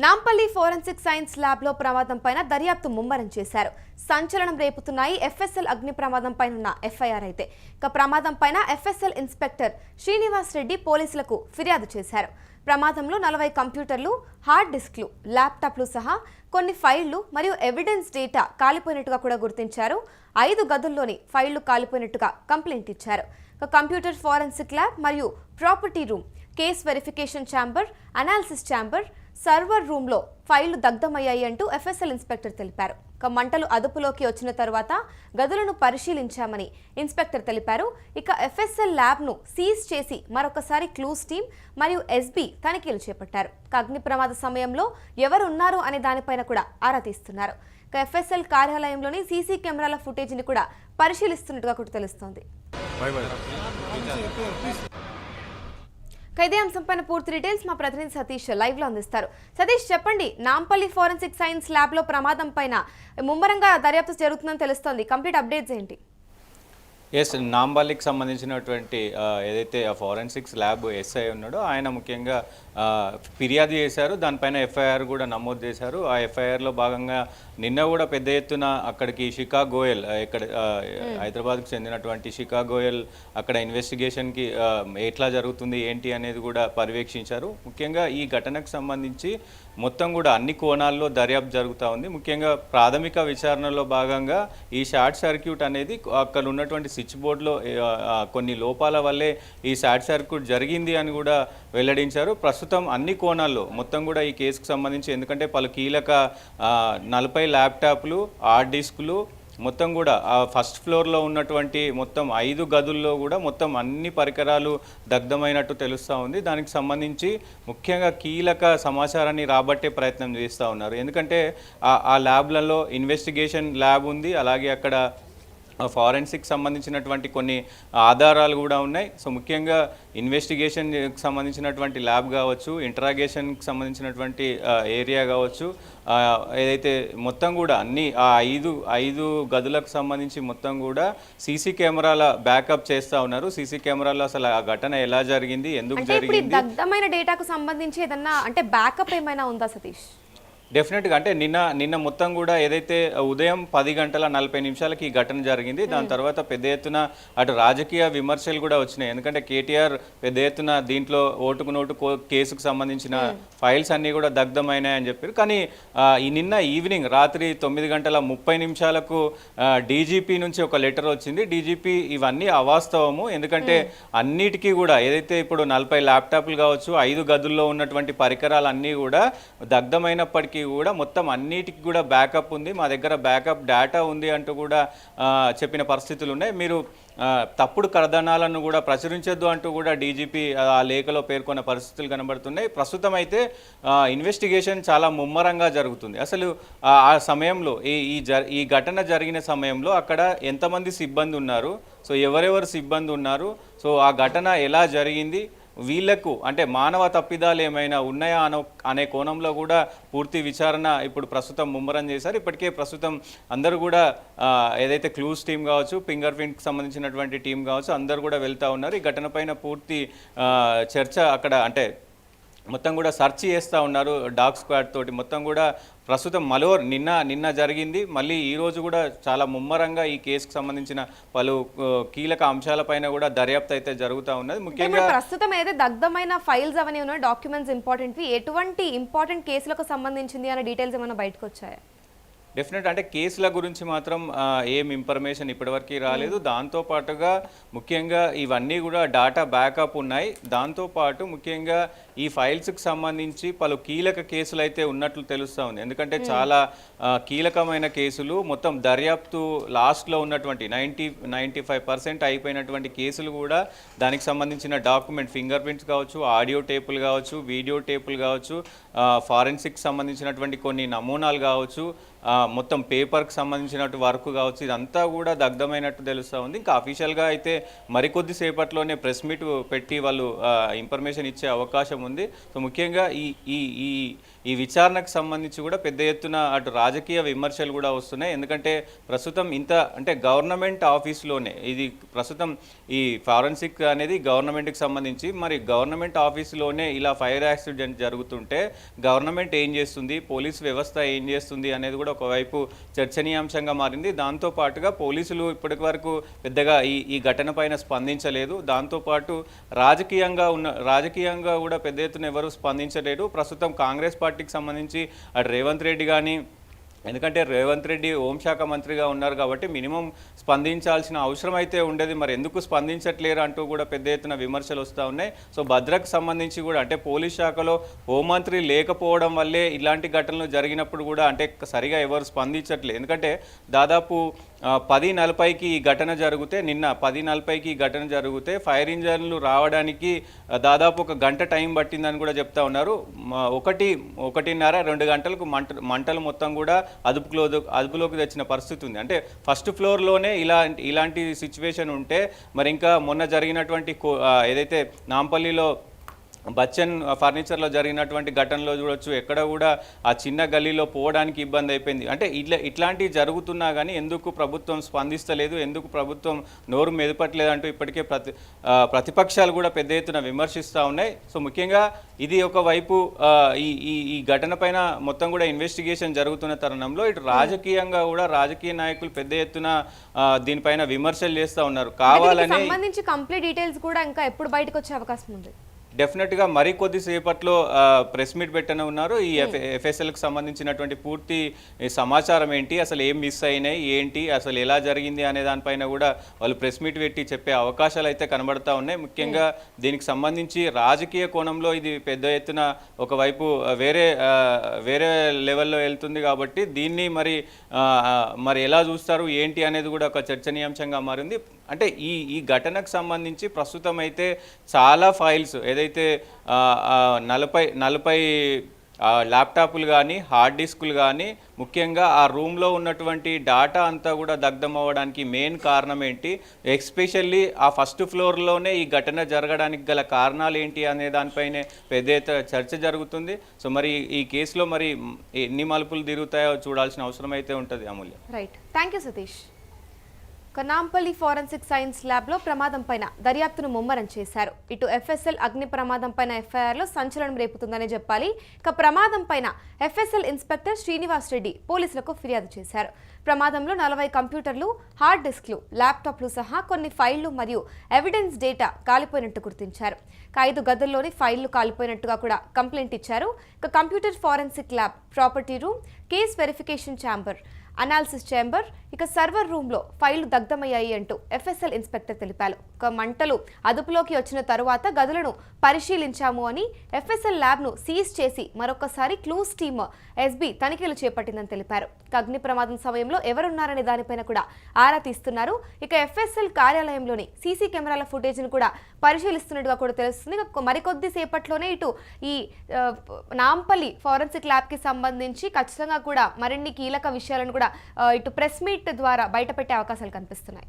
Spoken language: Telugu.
నాంపల్లి ఫోరెన్సిక్ సైన్స్ ల్యాబ్లో ప్రమాదంపైన దర్యాప్తు ముమ్మరం చేశారు. సంచలనం రేపుతున్నాయి ఎఫ్ఎస్ఎల్ అగ్ని ప్రమాదంపైనున్న ఎఫ్ఐఆర్ అయితే. ఇక ప్రమాదంపైన ఎఫ్ఎస్ఎల్ ఇన్స్పెక్టర్ శ్రీనివాస్ రెడ్డి పోలీసులకు ఫిర్యాదు చేశారు. ప్రమాదంలో 40 కంప్యూటర్లు, హార్డ్ డిస్క్లు, ల్యాప్టాప్లు సహా కొన్ని ఫైళ్లు మరియు ఎవిడెన్స్ డేటా కాలిపోయినట్టుగా కూడా గుర్తించారు. 5 గదుల్లోని ఫైళ్లు కాలిపోయినట్టుగా కంప్లైంట్ ఇచ్చారు. కంప్యూటర్ ఫోరెన్సిక్ ల్యాబ్ మరియు property room, case verification chamber, analysis chamber, server రూమ్లో ఫైళ్లు దగ్ధమయ్యాయి అంటూ ఎఫ్ఎస్ఎల్ ఇన్స్పెక్టర్ తెలిపారు. మంటలు అదుపులోకి వచ్చిన తర్వాత గదులను పరిశీలించామని ఇన్స్పెక్టర్ తెలిపారు. ఇక ఎఫ్ఎస్ఎల్ ల్యాబ్ను సీజ్ చేసి మరొకసారి క్లూస్ టీం మరియు ఎస్బీ తనిఖీలు చేపట్టారు. అగ్ని ప్రమాద సమయంలో ఎవరు ఉన్నారు అనే దానిపైన కూడా ఆరా తీస్తున్నారు. ఎఫ్ఎస్ఎల్ కార్యాలయంలోని సీసీ కెమెరాల ఫుటేజ్ని కూడా పరిశీలిస్తున్నట్టుగా కూడా తెలుస్తోంది. ఇదే అంశంపైన పూర్తి డీటెయిల్స్ మా ప్రతినిధి సతీష్ లైవ్ లో అందిస్తారు. సతీష్, చెప్పండి, నాంపల్లి ఫోరెన్సిక్ సైన్స్ ల్యాబ్ లో ప్రమాదం పైన ముమ్మరంగా దర్యాప్తు జరుగుతుందని తెలుస్తోంది. కంప్లీట్ అప్డేట్స్ ఏంటి? ఎస్, నాంపల్లికి సంబంధించినటువంటి ఏదైతే ఫోరెన్సిక్స్ ల్యాబ్ ఎస్ఐ ఉన్నాడో ఆయన ముఖ్యంగా ఫిర్యాదు చేశారు. దానిపైన ఎఫ్ఐఆర్ కూడా నమోదు చేశారు. ఆ ఎఫ్ఐఆర్లో భాగంగా నిన్న కూడా పెద్ద ఎత్తున అక్కడికి శిఖా గోయల్, ఇక్కడ హైదరాబాద్కు చెందినటువంటి శిఖా గోయల్ అక్కడ ఇన్వెస్టిగేషన్కి ఎట్లా జరుగుతుంది ఏంటి అనేది కూడా పర్యవేక్షించారు. ముఖ్యంగా ఈ ఘటనకు సంబంధించి మొత్తం కూడా అన్ని కోణాల్లో దర్యాప్తు జరుగుతూ ఉంది. ముఖ్యంగా ప్రాథమిక విచారణలో భాగంగా ఈ షార్ట్ సర్క్యూట్ అనేది అక్కడ ఉన్నటువంటి స్విచ్ బోర్డులో కొన్ని లోపాల వల్లే ఈ షార్ట్ సర్క్యూట్ జరిగింది అని కూడా వెల్లడించారు. ప్రస్తుతం అన్ని కోణాల్లో మొత్తం కూడా ఈ కేసుకు సంబంధించి, ఎందుకంటే పలు కీలక 40 ల్యాప్టాప్లు, హార్డ్ డిస్కులు, మొత్తం కూడా ఆ ఫస్ట్ ఫ్లోర్లో ఉన్నటువంటి మొత్తం 5 గదుల్లో కూడా మొత్తం అన్ని పరికరాలు దగ్ధమైనట్టు తెలుస్తూ ఉంది. దానికి సంబంధించి ముఖ్యంగా కీలక సమాచారాన్ని రాబట్టే ప్రయత్నం చేస్తూ ఉన్నారు. ఎందుకంటే ఆ ల్యాబ్లలో ఇన్వెస్టిగేషన్ ల్యాబ్ ఉంది, అలాగే అక్కడ ఫారెన్సిక్ సంబంధించినటువంటి కొన్ని ఆధారాలు కూడా ఉన్నాయి. సో ముఖ్యంగా ఇన్వెస్టిగేషన్కి సంబంధించినటువంటి ల్యాబ్ కావచ్చు, ఇంటరాగేషన్కి సంబంధించినటువంటి ఏరియా కావచ్చు, ఏదైతే మొత్తం కూడా అన్ని ఆ 5 గదులకు సంబంధించి మొత్తం కూడా సీసీ కెమెరాల బ్యాకప్ చేస్తూ ఉన్నారు. సీసీ కెమెరాలో అసలు ఆ ఘటన ఎలా జరిగింది, ఎందుకు జరిగింది, దగ్ధమైన డేటాకు సంబంధించి ఏదన్నా అంటే బ్యాకప్ ఏమైనా ఉందా సతీష్? డెఫినెట్గా అంటే నిన్న మొత్తం కూడా ఏదైతే ఉదయం 10:40 ఈ ఘటన జరిగింది. దాని తర్వాత పెద్ద ఎత్తున అటు రాజకీయ విమర్శలు కూడా వచ్చినాయి. ఎందుకంటే కేటీఆర్ పెద్ద ఎత్తున దీంట్లో ఓటుకు నోటు కేసుకు సంబంధించిన ఫైల్స్ అన్నీ కూడా దగ్ధమైనాయని చెప్పారు. కానీ నిన్న ఈవినింగ్ రాత్రి 9:30 డీజీపీ నుంచి ఒక లెటర్ వచ్చింది. డీజీపీ ఇవన్నీ అవాస్తవము, ఎందుకంటే అన్నిటికీ కూడా ఏదైతే ఇప్పుడు 40 ల్యాప్టాప్లు కావచ్చు, 5 గదుల్లో ఉన్నటువంటి పరికరాలు అన్నీ కూడా దగ్ధమైనప్పటికీ కూడా మొత్తం అన్నిటికి కూడా బ్యాకప్ ఉంది, మా దగ్గర బ్యాకప్ డేటా ఉంది అంటూ కూడా చెప్పిన పరిస్థితులు ఉన్నాయి. మీరు తప్పుడు కథనాలను కూడా ప్రచురించొద్దు అంటూ కూడా డీజీపీ ఆ లేఖలో పేర్కొన్న పరిస్థితులు కనబడుతున్నాయి. ప్రస్తుతం అయితే ఇన్వెస్టిగేషన్ చాలా ముమ్మరంగా జరుగుతుంది. అసలు ఆ సమయంలో ఈ ఘటన జరిగిన సమయంలో అక్కడ ఎంతమంది సిబ్బంది ఉన్నారు, సో ఎవరెవరు సిబ్బంది ఉన్నారు, సో ఆ ఘటన ఎలా జరిగింది, వీళ్లకు అంటే మానవ తప్పిదాలు ఏమైనా ఉన్నాయా అనే కోణంలో కూడా పూర్తి విచారణ ఇప్పుడు ప్రస్తుతం ముమ్మరం చేశారు. ఇప్పటికే ప్రస్తుతం అందరూ కూడా ఏదైతే క్లూస్ టీం కావచ్చు, ఫింగర్ ప్రింట్కి సంబంధించినటువంటి టీం కావచ్చు, అందరూ కూడా వెళ్తూ ఉన్నారు. ఈ ఘటన పైన పూర్తి చర్చ అక్కడ అంటే మొత్తం కూడా సెర్చ్ చేస్తూ ఉన్నారు డాగ్ స్క్వాడ్ తోటి. మొత్తం కూడా ప్రస్తుతం నిన్న జరిగింది, మళ్ళీ ఈరోజు కూడా చాలా ముమ్మరంగా ఈ కేసుకు సంబంధించిన పలు కీలక అంశాలపైన కూడా దర్యాప్తు అయితే జరుగుతూ ఉన్నది. ముఖ్యంగా ప్రస్తుతం ఏదైతే దగ్ధమైన ఫైల్స్ అవన్నీ ఉన్నాయి, డాక్యుమెంట్స్ ఇంపార్టెంట్వి, ఎటువంటి ఇంపార్టెంట్ కేసులకు సంబంధించింది అనే డీటెయిల్స్ ఏమైనా బయటకు వచ్చాయా? డెఫినెట్ అంటే కేసుల గురించి మాత్రం ఏం ఇన్ఫర్మేషన్ ఇప్పటివరకు రాలేదు. దాంతోపాటుగా ముఖ్యంగా ఇవన్నీ కూడా డాటా బ్యాకప్ ఉన్నాయి. దాంతోపాటు ముఖ్యంగా ఈ ఫైల్స్కి సంబంధించి పలు కీలక కేసులు అయితే ఉన్నట్లు తెలుస్తూ ఉంది. ఎందుకంటే చాలా కీలకమైన కేసులు, మొత్తం దర్యాప్తు లాస్ట్లో ఉన్నటువంటి 95% అయిపోయినటువంటి కేసులు కూడా దానికి సంబంధించిన డాక్యుమెంట్, ఫింగర్ ప్రింట్స్ కావచ్చు, ఆడియో టేపులు కావచ్చు, వీడియో టేపులు కావచ్చు, ఫారెన్సిక్ సంబంధించినటువంటి కొన్ని నమూనాలు కావచ్చు, మొత్తం పేపర్కి సంబంధించినట్టు వర్క్ కావచ్చు, ఇదంతా కూడా దగ్ధమైనట్టు తెలుస్తూ ఉంది. ఇంకా అఫీషియల్గా అయితే మరికొద్ది సేపట్లోనే ప్రెస్ మీట్ పెట్టి వాళ్ళు ఇన్ఫర్మేషన్ ఇచ్చే అవకాశం ఉంది. సో ముఖ్యంగా ఈ ఈ విచారణకు సంబంధించి కూడా పెద్ద ఎత్తున అటు రాజకీయ విమర్శలు కూడా వస్తున్నాయి. ఎందుకంటే ప్రస్తుతం ఇంత అంటే గవర్నమెంట్ ఆఫీస్లోనే ఇది ప్రస్తుతం ఈ ఫారెన్సిక్ అనేది గవర్నమెంట్కి సంబంధించి, మరి గవర్నమెంట్ ఆఫీసులోనే ఇలా ఫైర్ యాక్సిడెంట్ జరుగుతుంటే గవర్నమెంట్ ఏం చేస్తుంది, పోలీసు వ్యవస్థ ఏం చేస్తుంది అనేది కూడా ఒకవైపు చర్చనీయాంశంగా మారింది. దాంతో పాటుగా పోలీసులు ఇప్పటి వరకు పెద్దగా ఈ ఘటన పైన స్పందించలేదు. దాంతోపాటు రాజకీయంగా కూడా పెద్ద ఎత్తున ఎవరు స్పందించలేదు. ప్రస్తుతం కాంగ్రెస్ పార్టీకి సంబంధించి అటు రేవంత్ రెడ్డి కానీ, ఎందుకంటే రేవంత్ రెడ్డి హోంశాఖ మంత్రిగా ఉన్నారు కాబట్టి మినిమం స్పందించాల్సిన అవసరం అయితే ఉండేది, మరి ఎందుకు స్పందించట్లేరు అంటూ కూడా పెద్ద ఎత్తున విమర్శలు వస్తూ ఉన్నాయి. సో భద్రకు సంబంధించి కూడా అంటే పోలీస్ శాఖలో హోంమంత్రి లేకపోవడం వల్లే ఇలాంటి ఘటనలు జరిగినప్పుడు కూడా అంటే సరిగా ఎవరు స్పందించట్లేదు. ఎందుకంటే దాదాపు 10:40కి ఈ ఘటన జరిగితే, నిన్న 10:40కి ఈ ఘటన జరిగితే ఫైర్ ఇంజన్లు రావడానికి దాదాపు 1 గంట టైం పట్టిందని కూడా చెప్తా ఉన్నారు. 1:30-2 గంటలకు మంటలు మొత్తం కూడా అదుపులోకి తెచ్చిన పరిస్థితి ఉంది. అంటే ఫస్ట్ ఫ్లోర్లోనే ఇలాంటి సిచ్యువేషన్ ఉంటే మరి ఇంకా మొన్న జరిగినటువంటి ఏదైతే నాంపల్లిలో బచ్చన్ ఫర్నిచర్లో జరిగినటువంటి ఘటనలో చూడొచ్చు, ఎక్కడ కూడా ఆ చిన్న గల్లీలో పోవడానికి ఇబ్బంది అయిపోయింది. అంటే ఇట్లాంటివి జరుగుతున్నా కానీ ఎందుకు ప్రభుత్వం స్పందిస్తలేదు, ఎందుకు ప్రభుత్వం నోరు మెదపట్లేదంటూ ఇప్పటికే ప్రతిపక్షాలు కూడా పెద్ద ఎత్తున విమర్శిస్తూ ఉన్నాయి. సో ముఖ్యంగా ఇది ఒకవైపు ఈ ఘటన పైన మొత్తం కూడా ఇన్వెస్టిగేషన్ జరుగుతున్న తరుణంలో ఇటు రాజకీయంగా కూడా రాజకీయ నాయకులు పెద్ద ఎత్తున దీనిపైన విమర్శలు చేస్తూ ఉన్నారు. కావాలని సంబంధించి కంప్లీట్ డీటెయిల్స్ కూడా ఇంకా ఎప్పుడు బయటకు వచ్చే అవకాశం ఉంది? డెఫినెట్గా మరి కొద్దిసేపట్లో ప్రెస్ మీట్ పెట్టనే ఉన్నారు. ఈ ఎఫ్ఎస్ఎల్కి సంబంధించినటువంటి పూర్తి సమాచారం ఏంటి, అసలు ఏం మిస్ అయినాయి ఏంటి, అసలు ఎలా జరిగింది అనే దానిపైన కూడా వాళ్ళు ప్రెస్ మీట్ పెట్టి చెప్పే అవకాశాలు అయితే కనబడతా ఉన్నాయి. ముఖ్యంగా దీనికి సంబంధించి రాజకీయ కోణంలో ఇది పెద్ద ఎత్తున ఒకవైపు వేరే లెవెల్లో వెళ్తుంది కాబట్టి దీన్ని మరి ఎలా చూస్తారు ఏంటి అనేది కూడా ఒక చర్చనీయాంశంగా మారింది. అంటే ఈ ఘటనకు సంబంధించి ప్రస్తుతం అయితే చాలా ఫైల్స్ ఏదైతే 40 ల్యాప్టాప్లు కానీ హార్డ్ డిస్కులు కానీ ముఖ్యంగా ఆ రూమ్లో ఉన్నటువంటి డాటా అంతా కూడా దగ్ధం అవ్వడానికి మెయిన్ కారణం ఏంటి, ఎస్పెషల్లీ ఆ ఫస్ట్ ఫ్లోర్లోనే ఈ ఘటన జరగడానికి గల కారణాలు ఏంటి అనే దానిపైనే పెద్ద చర్చ జరుగుతుంది. సో మరి ఈ కేసులో మరి ఎన్ని మలుపులు తిరుగుతాయో చూడాల్సిన అవసరం అయితే ఉంటుంది. Amulya. Right, thank you Satish. Nampally forensic science ల్యాబ్లో ప్రమాదం పైన దర్యాప్తును ముమ్మరం చేశారు. ఇటు ఎఫ్ఎస్ఎల్ అగ్ని ప్రమాదం పైన ఎఫ్ఐఆర్లో సంచలనం రేపుతుందనే చెప్పాలి. ఇక ప్రమాదం పైన ఎఫ్ఎస్ఎల్ ఇన్స్పెక్టర్ శ్రీనివాస్ రెడ్డి పోలీసులకు ఫిర్యాదు చేశారు. ప్రమాదంలో 40 కంప్యూటర్లు, హార్డ్ డిస్క్లు, ల్యాప్టాప్లు సహా కొన్ని ఫైళ్లు మరియు ఎవిడెన్స్ డేటా కాలిపోయినట్టు గుర్తించారు. 5 గదుల్లోని ఫైళ్లు కాలిపోయినట్టుగా కూడా కంప్లైంట్ ఇచ్చారు. ఇక computer forensic lab, property room, case verification chamber, analysis chamber, ఇక సర్వర్ రూమ్లో ఫైళ్లు దగ్ధమయ్యాయి అంటూ ఎఫ్ఎస్ఎల్ ఇన్స్పెక్టర్ తెలిపారు. ఇక మంటలు అదుపులోకి వచ్చిన తరువాత గదులను పరిశీలించాము అని, ఎఫ్ఎస్ఎల్ ల్యాబ్ను సీజ్ చేసి మరొకసారి క్లూస్ టీమ్ ఎస్బీ తనిఖీలు చేపట్టిందని తెలిపారు. అగ్ని ప్రమాదం సమయంలో ఎవరున్నారనే దానిపైన కూడా ఆరా తీస్తున్నారు. ఇక ఎఫ్ఎస్ఎల్ కార్యాలయంలోని సీసీ కెమెరాల ఫుటేజ్ను కూడా పరిశీలిస్తున్నట్టుగా కూడా తెలుస్తుంది. మరికొద్ది సేపట్లోనే ఇటు ఈ నాంపల్లి ఫోరెన్సిక్ ల్యాబ్కి సంబంధించి ఖచ్చితంగా కూడా మరిన్ని కీలక విషయాలను కూడా ఇటు ప్రెస్ మీట్ ద్వారా బయటపెట్టే అవకాశాలు కనిపిస్తున్నాయి.